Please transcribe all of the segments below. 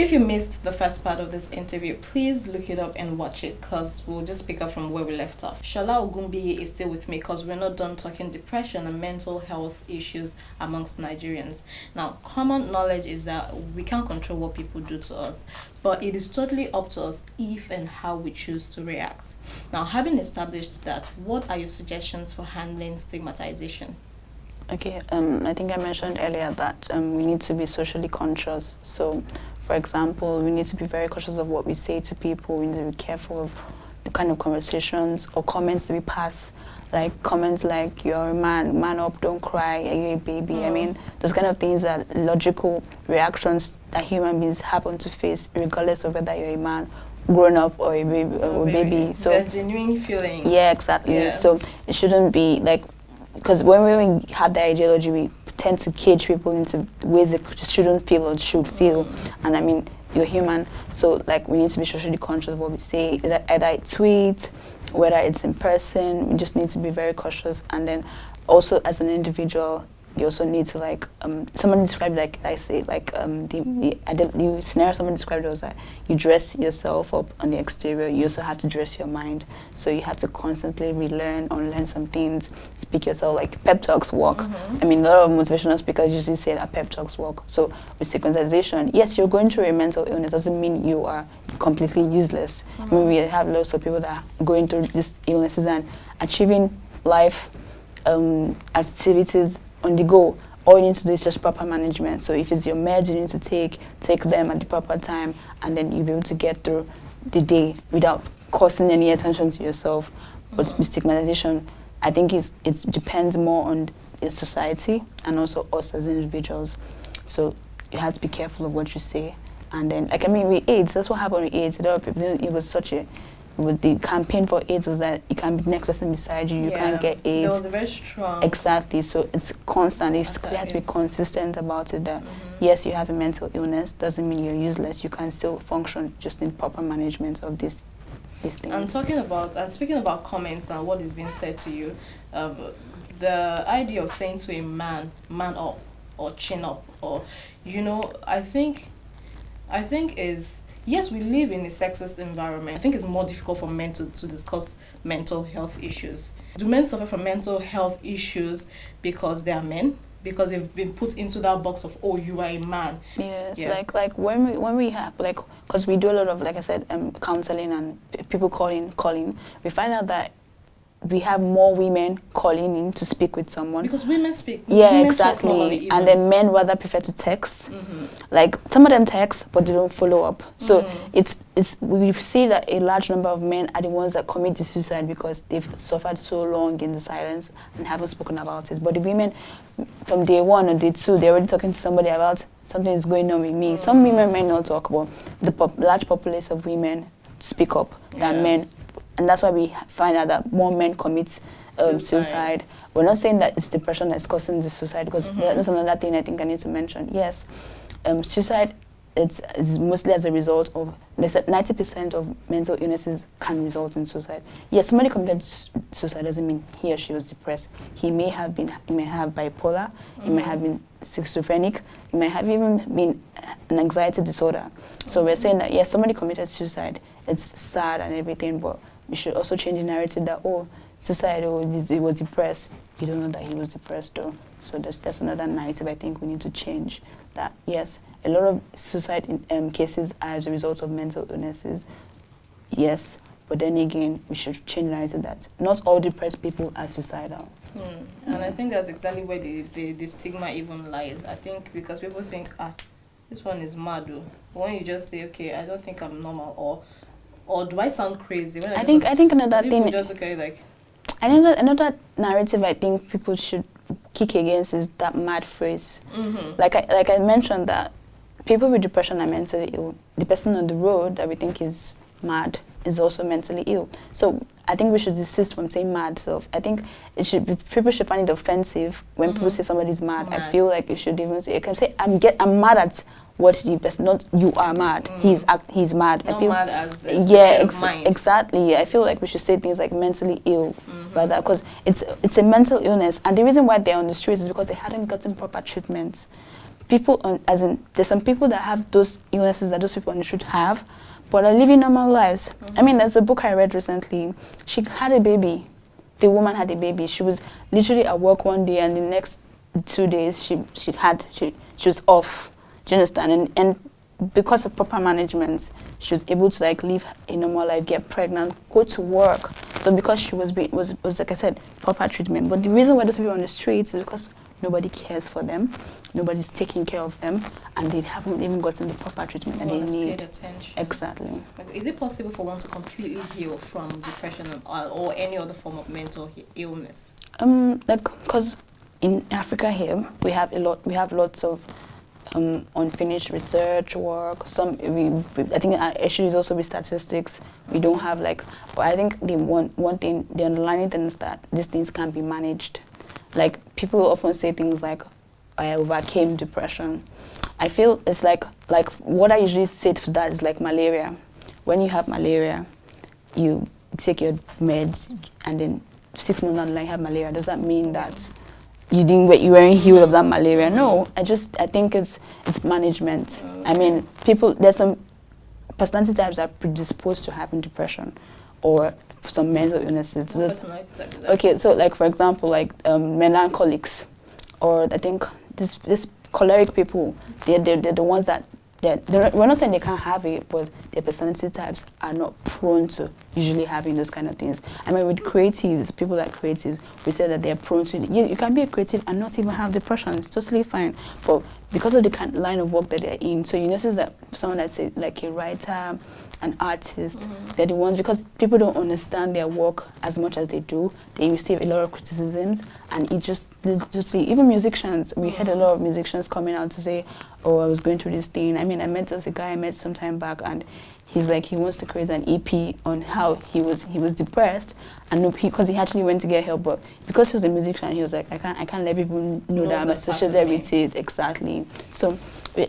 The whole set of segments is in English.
If you missed the first part of this interview, please look it up and watch it because we'll just pick up from where we left off. Shola Ogunbiyi is still with me because we're not done talking depression and mental health issues amongst Nigerians. Now, common knowledge is that we can't control what people do to us, but it is totally up to us if and how we choose to react. Now, having established that, what are your suggestions for handling stigmatization? Okay, I think I mentioned earlier that we need to be socially conscious. So, for example, we need to be very cautious of what we say to people. We need to be careful of the kind of conversations or comments that we pass. Like comments like, you're a man up, don't cry, you're a baby. I mean, those kind of things are logical reactions that human beings happen to face regardless of whether you're a man grown up or a baby. Or baby. So they're genuine feelings. Yeah, exactly. Yeah. So it shouldn't be like, because when we have the ideology, we tend to cage people into ways they shouldn't feel or should feel. And I mean, you're human, so like we need to be socially conscious of what we say, either a tweet, whether it's in person. We just need to be very cautious. And then also as an individual, you also need to like someone described the scenario someone described it was that you dress yourself up on the exterior, you also have to dress your mind. So you have to constantly relearn, unlearn some things, speak yourself, like pep talks work. I mean, a lot of motivational speakers usually say that pep talks work. So with stigmatization, yes, you're going through a mental illness, doesn't mean you are completely useless. I mean, we have lots of people that are going through these illnesses and achieving life activities on the go. All you need to do is just proper management. So if it's your meds, you need to take them at the proper time, and then you'll be able to get through the day without causing any attention to yourself. But with stigmatization, I think it depends more on the society and also us as individuals. So you have to be careful of what you say. And then, like, I mean, with AIDS, that's what happened with AIDS. A lot of people, it was with the campaign for AIDS was that it can be the next person beside you, you can't get AIDS. There was a very strong... Exactly, so it's constant, you have to be consistent about it that yes, you have a mental illness, doesn't mean you're useless, you can still function, just in proper management of these things. And speaking about comments and what is being said to you, the idea of saying to a man up, or chin up, or, you know, I think is... Yes, we live in a sexist environment. I think it's more difficult for men to discuss mental health issues. Do men suffer from mental health issues because they are men? Because they've been put into that box of, oh, you are a man? Yes. Like when we have, like, because we do a lot of, like I said, counseling and people calling, we find out that we have more women calling in to speak with someone. Because women speak. Yeah, women exactly. And then men rather prefer to text. Like, some of them text, but they don't follow up. So we see that a large number of men are the ones that commit to suicide because they've suffered so long in the silence and haven't spoken about it. But the women, from day one or day two, they're already talking to somebody about something is going on with me. Some women may not talk, but the large populace of women speak up than men. And that's why we find out that more men commit suicide. We're not saying that it's depression that's causing the suicide, because that's another thing I think I need to mention. Yes, suicide is mostly as a result of, they said 90% of mental illnesses can result in suicide. Yes, somebody committed suicide doesn't mean he or she was depressed. He may have bipolar, he may have been schizophrenic, he may have even been an anxiety disorder. So we're saying that, yes, somebody committed suicide, it's sad and everything, but we should also change the narrative that, oh, suicide, he was depressed. You don't know that he was depressed though. So that's another narrative I think we need to change. That, yes, a lot of suicide cases are as a result of mental illnesses. Yes, but then again, we should change the narrative that not all depressed people are suicidal. And I think that's exactly where the stigma even lies. I think because people think, this one is mad though. But when you just say, okay, I don't think I'm normal, or do I sound crazy? When I think another thing. Just okay, like. Another narrative I think people should kick against is that mad phrase. Like I mentioned, that people with depression are mentally ill. The person on the road that we think is mad is also mentally ill. So I think we should desist from saying mad. So I think people should find it offensive when people say somebody's mad. I feel like you should even say, you can say, I'm mad at what the person, not you are mad. He's mad. Not I feel mad as mind. Exactly. I feel like we should say things like mentally ill, rather, because it's a mental illness, and the reason why they're on the streets is because they hadn't gotten proper treatment. people on, as in, there's some people that have those illnesses that those people on the street have, but are living normal lives. I mean, there's a book I read recently. She had a baby. The woman had a baby. She was literally at work one day, and the next 2 days she was off. Do you understand? And because of proper management, she was able to like live a normal life, get pregnant, go to work. So because she was like I said, proper treatment. But the reason why those people are on the streets is because nobody cares for them, nobody's taking care of them, and they haven't even gotten the proper treatment that they need. Paid attention. Exactly. Okay. Is it possible for one to completely heal from depression or any other form of mental illness? Like, cause in Africa here we have lots of unfinished research work. I think our issue is also with statistics. We don't have like, but I think the one thing, the underlying thing is that these things can be managed. Like, people often say things like, I overcame depression. I feel it's like what I usually say to that is like malaria. When you have malaria, you take your meds, and then 6 months down the line you have malaria. Does that mean that you weren't healed of that malaria? No, I think it's management. I mean, there's some personality types that are predisposed to having depression or some mental illnesses. Okay, so like for example, like melancholics, or I think this choleric people, they're the ones that we're not saying they can't have it, but their personality types are not prone to usually having those kind of things. I mean, with creatives, people like creatives, we say that they're prone to it. You can be a creative and not even have depression. It's totally fine. But because of the kind line of work that they're in, so you notice that someone that's like a writer, an artist, they're the ones, because people don't understand their work as much as they do. They receive a lot of criticisms, and it's even musicians. We had a lot of musicians coming out to say, oh, I was going through this thing. I mean, there's a guy I met some time back, and he's like, he wants to create an EP on how he was depressed, and because he actually went to get help, but because he was a musician, he was like, I can't let people know that I'm associated with it. Exactly. So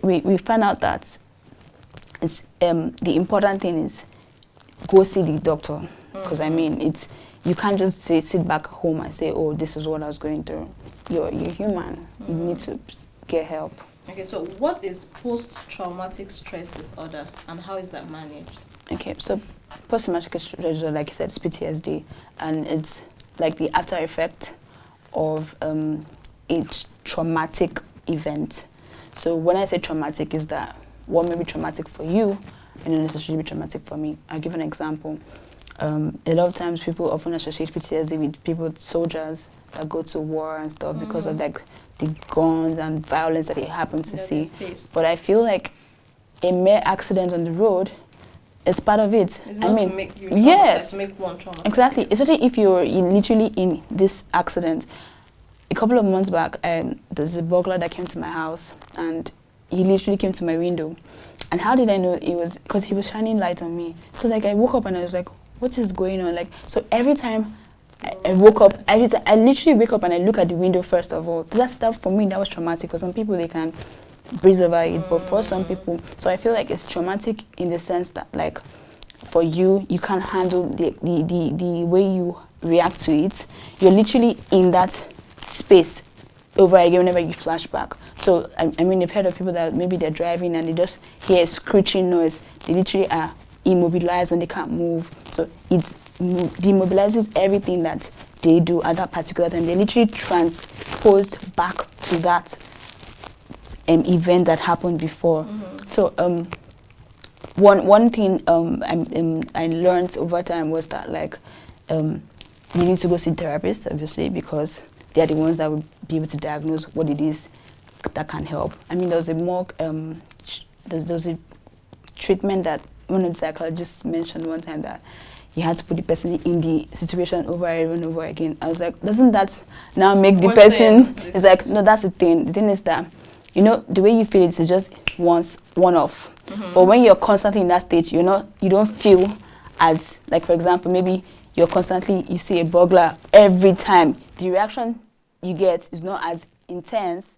we found out that it's the important thing is go see the doctor, because I mean, you can't just sit back home and say, oh, this is what I was going through. You're human. You need to get help. Okay, so what is post-traumatic stress disorder, and how is that managed? Okay, so post-traumatic stress disorder, like you said, is PTSD, and it's like the after effect of a traumatic event. So when I say traumatic, is that what may be traumatic for you and not necessarily be traumatic for me. I'll give an example. A lot of times people often associate PTSD with people, soldiers that go to war and stuff because of like the guns and violence that they happen to see. But I feel like a mere accident on the road is part of it. It's not to make you traumatized, to make one traumatized. Exactly. Especially if you're literally in this accident. A couple of months back, there's a burglar that came to my house, and he literally came to my window. And how did I know it was? Because he was shining light on me. So like I woke up and I was like, what is going on? Like, so every time I woke up, I literally wake up and I look at the window first of all. That stuff for me, that was traumatic. For some people, they can breeze over it, but for some people, so I feel like it's traumatic in the sense that like for you, you can't handle the way you react to it. You're literally in that space over again whenever you flash back. So I mean, you've heard of people that maybe they're driving and they just hear a screeching noise. They literally are immobilized and they can't move. So it demobilizes everything that they do at that particular time. They literally transposed back to that event that happened before. So one thing I learned over time was that like you need to go see therapists, obviously, because they're the ones that would be able to diagnose what it is that can help. I mean, there was a treatment that one of the psychologists mentioned one time, that you had to put the person in the situation over and over again. I was like, doesn't that now make the person? It's like, no, that's the thing. The thing is that, you know, the way you feel it is just one-off. But when you're constantly in that state, you don't feel as, like, for example, maybe you see a burglar every time. The reaction you get is not as intense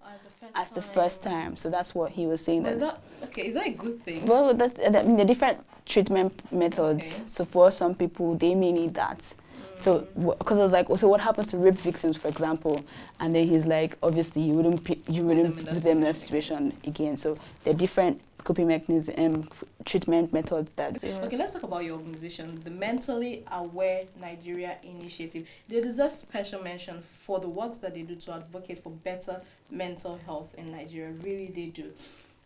as the first time. So that's what he was saying. Is that a good thing? Well, that's the different treatment methods. Okay. So for some people, they may need that. So, because I was like, so what happens to rape victims, for example? And then he's like, obviously, you wouldn't put them in that situation again. So, there are different coping mechanisms, treatment methods that. Okay, let's talk about your organization, the Mentally Aware Nigeria Initiative. They deserve special mention for the works that they do to advocate for better mental health in Nigeria. Really, they do.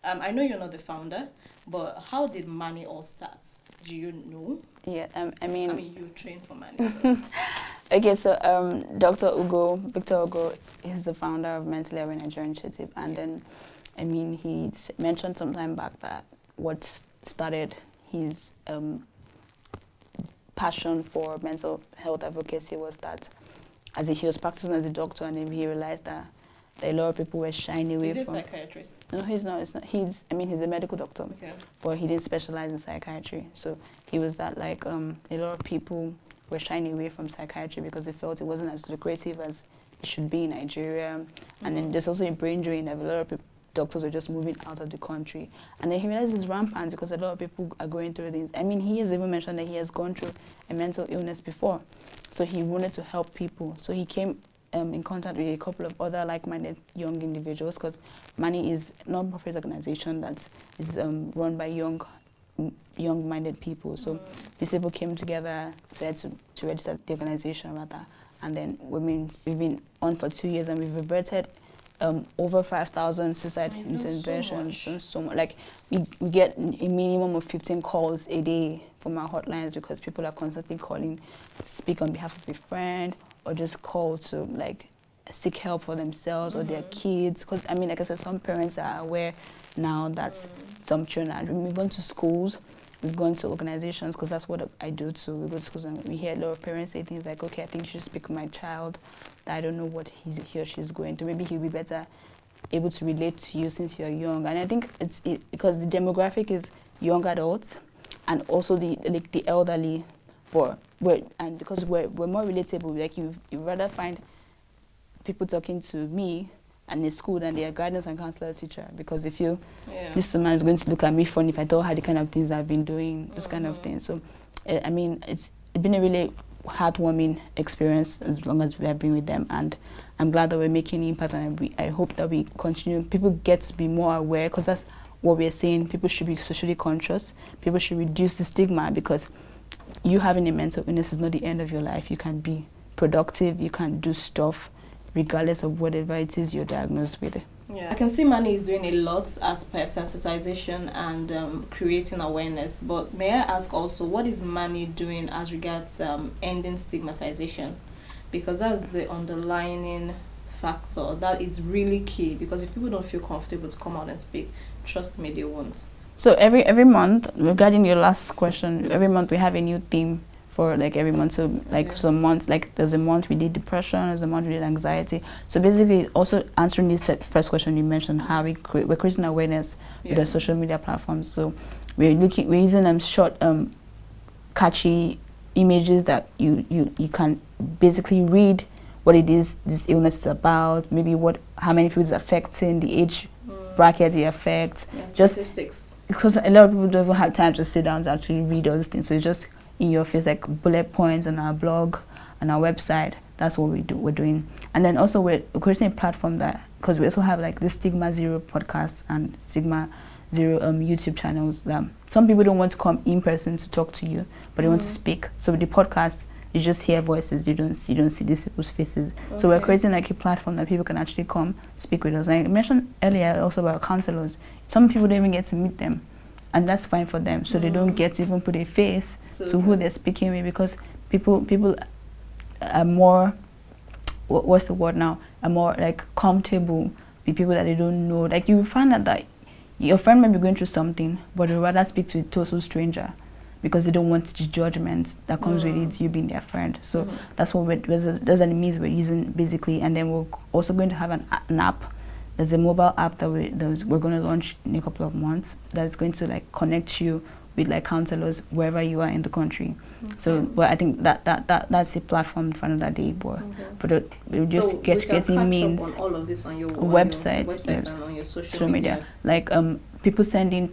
I know you're not the founder, but how did Mani all start? Do you know? Yeah, I mean, you trained for Mani. So. Okay, so Victor Ugo is the founder of Mentally Aware Nigeria Initiative, and then, I mean, he mentioned some time back that what started his passion for mental health advocacy was that as he was practicing as a doctor, and then he realized that a lot of people were shying away from. Is he a psychiatrist? No, he's not. It's not. He's a medical doctor. Okay. But he didn't specialize in psychiatry. So he was that a lot of people were shying away from psychiatry because they felt it wasn't as lucrative as it should be in Nigeria. And then there's also a brain drain that a lot of doctors are just moving out of the country. And then he realized it's rampant because a lot of people are going through things. I mean, he has even mentioned that he has gone through a mental illness before. So he wanted to help people. So he came in contact with a couple of other like-minded young individuals, because Mani is a non-profit organization that is run by young-minded people. So these people came together, said to register the organization rather, and then we've been on for 2 years, and we've averted over 5,000 suicide interventions. So much. Like we get a minimum of 15 calls a day from our hotlines because people are constantly calling to speak on behalf of a friend, or just call to like seek help for themselves or their kids. Because I mean, like I said, some parents are aware now that some children are. We've gone to schools, we've gone to organizations, because that's what I do too. We go to schools and we hear a lot of parents say things like, okay, I think you should speak with my child. I don't know what he or she's going through. Maybe he'll be better able to relate to you since you're young. And I think it's because the demographic is young adults and also the elderly. Because we're more relatable, like you rather find people talking to me and in school than their guidance and counselor teacher, because they feel this man is going to look at me funny if I tell her the kind of things I've been doing, this kind of thing. So I mean, it's been a really heartwarming experience as long as we have been with them, and I'm glad that we're making an impact, and I hope that we continue. People get to be more aware, because that's what we're saying. People should be socially conscious. People should reduce the stigma, because you having a mental illness is not the end of your life. You can be productive, you can do stuff regardless of whatever it is you're diagnosed with. Yeah, I can see Mani is doing a lot as per sensitization and creating awareness. But may I ask also, what is Mani doing as regards ending stigmatization? Because that's the underlying factor that is really key. Because if people don't feel comfortable to come out and speak, trust me, they won't. So every month, regarding your last question, every month we have a new theme for like every month. So like some months, like there's a month we did depression, there's a month we did anxiety. So basically, also answering this first question you mentioned, how we're creating awareness with the social media platforms. So we're using short, catchy images that you can basically read what it is this illness is about, maybe how many people it's affecting, the age bracket it affects, statistics. Because a lot of people don't even have time to sit down to actually read all these things. So it's just in your face, like bullet points on our blog, on our website. That's what we're doing. And then also we're creating a platform that, because we also have like the Stigma Zero podcast and Stigma Zero YouTube channels. Some people don't want to come in person to talk to you, but they want to speak. So with the podcast, you just hear voices, you don't see these people's faces. Okay. So we're creating like a platform that people can actually come speak with us. And I mentioned earlier also about counselors. Some people don't even get to meet them, and that's fine for them. So they don't get to even put a face to who they're speaking with, because people are more, what's the word now? Are more like comfortable with people that they don't know. Like you find that your friend might be going through something, but they'd rather speak to a total stranger, because they don't want the judgment that comes with it, you being their friend. So that's what those are the means we're using basically. And then we're also going to have an app. There's a mobile app that we're going to launch in a couple of months that's going to like connect you with like counselors wherever you are in the country. So, well, I think that's a platform for another day, but we'll just getting means on all of this on your website, and on your social media. Like people sending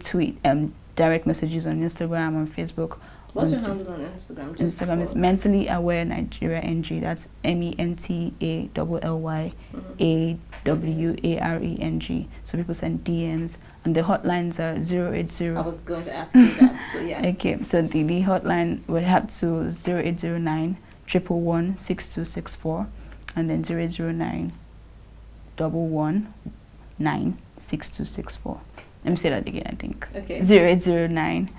direct messages on Instagram, on Facebook, What's your handle on Instagram? Just Instagram is Mentally Aware Nigeria NG. That's MENTALLYAWARENG. So people send DMs, and the hotlines are 080. I was going to ask you that, so yeah. Okay, so the hotline would have to 0809 111 6264, and then 009 119 6264. Let me say that again, I think. Okay. 0809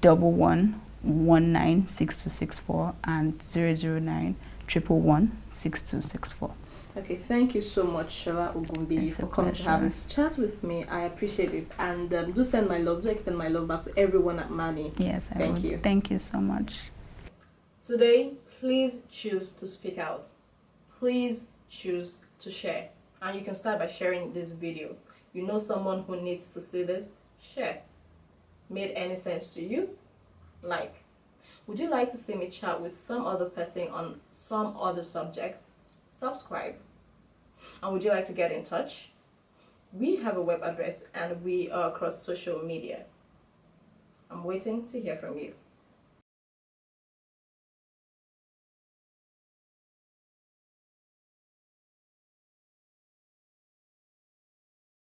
1119 6264 and 009 111 6264. Okay, thank you so much, Shola Ogumbi, for coming to have this chat with me. I appreciate it. And do send my love, do extend my love back to everyone at Mani. Yes, thank you. Thank you so much. Today, please choose to speak out. Please choose to share. And you can start by sharing this video. You know someone who needs to see this? Share. Made any sense to you? Like. Would you like to see me chat with some other person on some other subject? Subscribe. And would you like to get in touch? We have a web address and we are across social media. I'm waiting to hear from you.